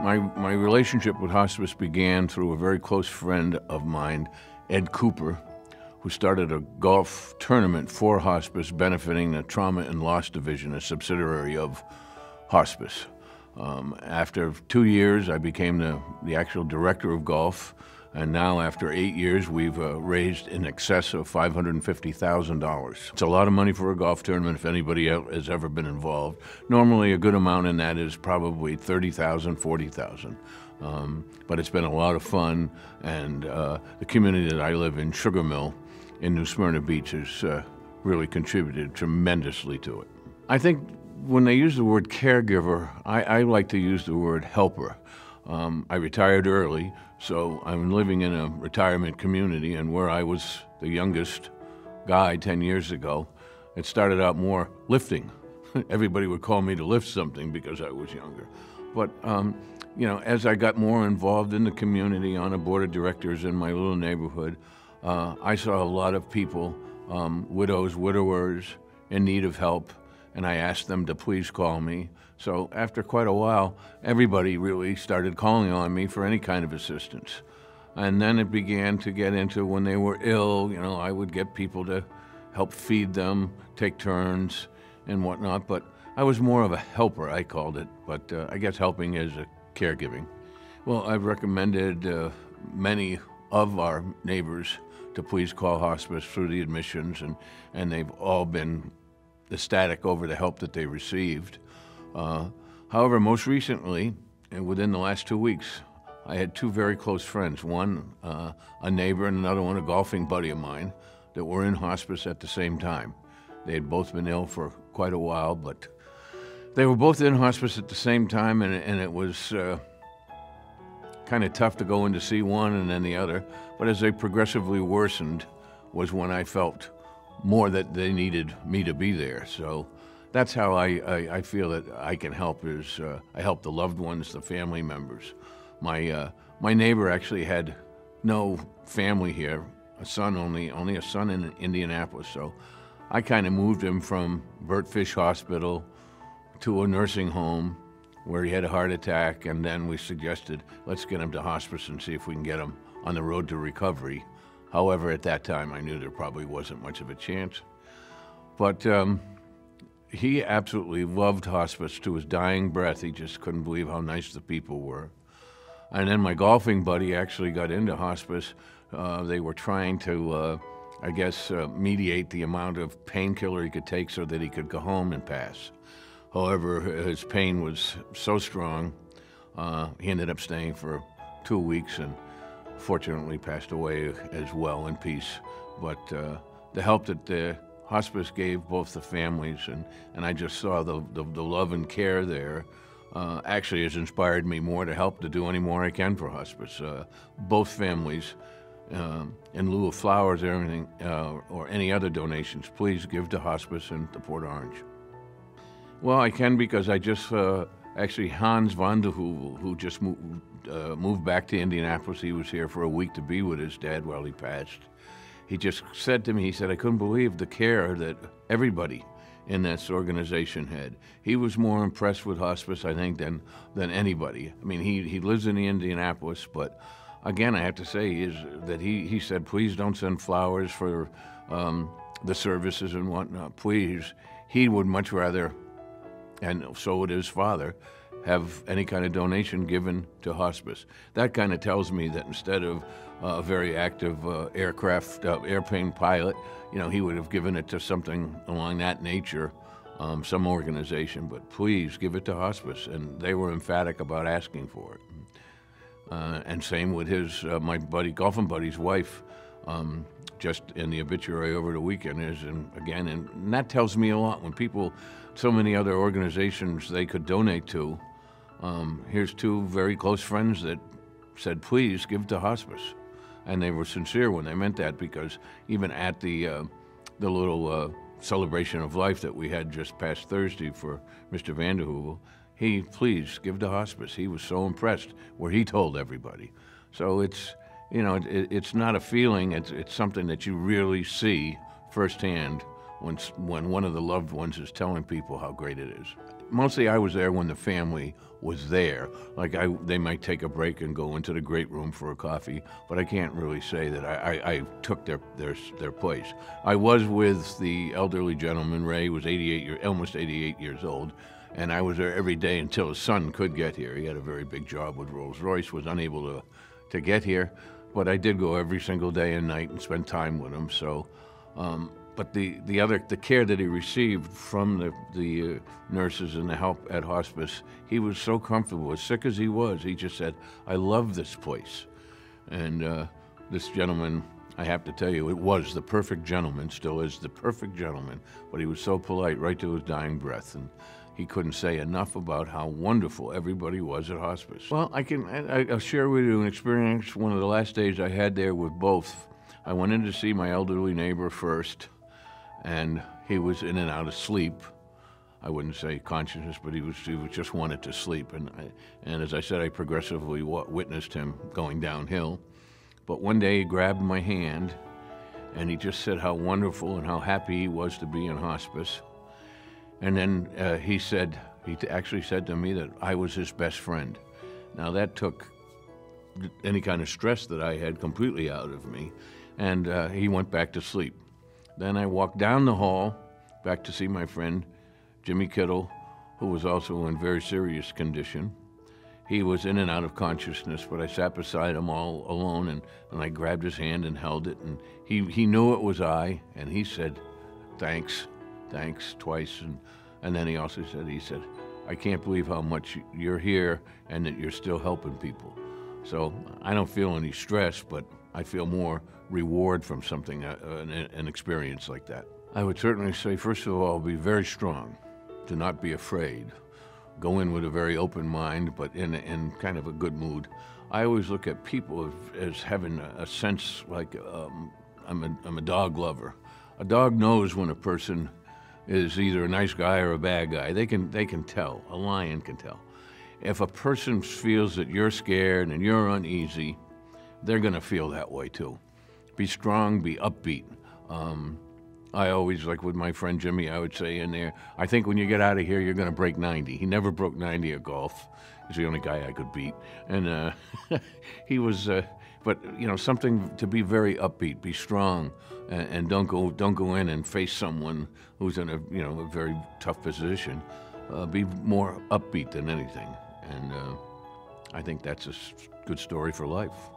My relationship with hospice began through a very close friend of mine, Ed Cooper, who started a golf tournament for hospice benefiting the Trauma and Loss Division, a subsidiary of hospice. After 2 years, I became the actual director of golf, and now after 8 years, we've raised in excess of $550,000. It's a lot of money for a golf tournament if anybody else has ever been involved. Normally, a good amount in that is probably $30,000, $40,000. But it's been a lot of fun, and the community that I live in, Sugar Mill, in New Smyrna Beach, has really contributed tremendously to it. I think when they use the word caregiver, I like to use the word helper. I retired early, so I'm living in a retirement community, and where I was the youngest guy 10 years ago, it started out more lifting. Everybody would call me to lift something because I was younger. But as I got more involved in the community on a board of directors in my little neighborhood, I saw a lot of people, widows, widowers, in need of help, and I asked them to please call me. So after quite a while, everybody really started calling on me for any kind of assistance. And then it began to get into when they were ill, I would get people to help feed them, take turns and whatnot, but I was more of a helper, I called it, but I guess helping is a caregiving. Well, I've recommended many of our neighbors to please call hospice through the admissions, and they've all been ecstatic over the help that they received. However, most recently, and within the last 2 weeks, I had two very close friends, one a neighbor and another one a golfing buddy of mine, that were in hospice at the same time. They had both been ill for quite a while, but they were both in hospice at the same time, and it was kind of tough to go in to see one and then the other. But as they progressively worsened was when I felt more that they needed me to be there. So that's how I feel that I can help, is I help the loved ones, the family members. My neighbor actually had no family here, only a son in Indianapolis. So I kind of moved him from Burt Fish Hospital to a nursing home where he had a heart attack, and then we suggested, let's get him to hospice and see if we can get him on the road to recovery. However, at that time, I knew there probably wasn't much of a chance. But he absolutely loved hospice to his dying breath. He just couldn't believe how nice the people were. And then my golfing buddy actually got into hospice. They were trying to, mediate the amount of painkiller he could take so that he could go home and pass. However, his pain was so strong, he ended up staying for 2 weeks and fortunately passed away as well in peace. But the help that the hospice gave both the families, and I just saw the love and care there, actually has inspired me more to help, to do any more I can for hospice. Both families, in lieu of flowers or anything, or any other donations, please give to hospice in the Port Orange. Well, I can, because I just, actually Hans van der Heuvel, who just moved back to Indianapolis. He was here for a week to be with his dad while he passed. He just said to me, he said, I couldn't believe the care that everybody in this organization had. He was more impressed with hospice, I think, than anybody. I mean, he lives in Indianapolis, but again, I have to say he said, please don't send flowers for the services and whatnot. Please, he would much rather, and so would his father, have any kind of donation given to hospice. That kind of tells me that instead of a very active airplane pilot, he would have given it to something along that nature, some organization. But please give it to hospice, and they were emphatic about asking for it. And same with my golfing buddy's wife. Just in the obituary over the weekend and that tells me a lot. When people, so many other organizations they could donate to, here's two very close friends that said, please give to hospice. And they were sincere when they meant that, because even at the little celebration of life that we had just past Thursday for Mr. van der Heuvel, he, please give to hospice. He was so impressed, where he told everybody. So it's not a feeling, it's something that you really see firsthand when one of the loved ones is telling people how great it is. mostly I was there when the family was there. Like they might take a break and go into the great room for a coffee, but I can't really say that I took their place. I was with the elderly gentleman, Ray, who was almost 88 years old, and I was there every day until his son could get here. He had a very big job with Rolls-Royce, was unable to get here, but I did go every single day and night and spend time with him. So, but the care that he received from the nurses and the help at hospice, he was so comfortable. As sick as he was, he just said, "I love this place." And this gentleman, I have to tell you, it was the perfect gentleman, still is the perfect gentleman, but he was so polite right to his dying breath, and he couldn't say enough about how wonderful everybody was at hospice. Well, I'll share with you an experience one of the last days I had there with both. I went in to see my elderly neighbor first, and he was in and out of sleep. I wouldn't say consciousness, but he just wanted to sleep. And as I said, I progressively witnessed him going downhill. But one day he grabbed my hand, and he just said how wonderful and how happy he was to be in hospice. And then he actually said to me that I was his best friend. Now that took any kind of stress that I had completely out of me, and he went back to sleep. Then I walked down the hall back to see my friend, Jimmy Kittle, who was also in very serious condition. He was in and out of consciousness, but I sat beside him all alone, and I grabbed his hand and held it, and he knew it was I, and he said, thanks twice, and then he also said, "I can't believe how much you're here and that you're still helping people." So I don't feel any stress, but I feel more reward from something, an experience like that. I would certainly say, first of all, be very strong, to not be afraid. Go in with a very open mind, but in kind of a good mood. I always look at people as having a sense like I'm a dog lover. A dog knows when a person is either a nice guy or a bad guy. They can tell. A lion can tell. If a person feels that you're scared and you're uneasy, they're going to feel that way too. Be strong, be upbeat. I always, like with my friend Jimmy, I would say in there, I think when you get out of here, you're going to break 90. He never broke 90 at golf. He's the only guy I could beat. And he was, but something to be very upbeat, be strong, and don't go in and face someone who's in a very tough position. Be more upbeat than anything. And I think that's a good story for life.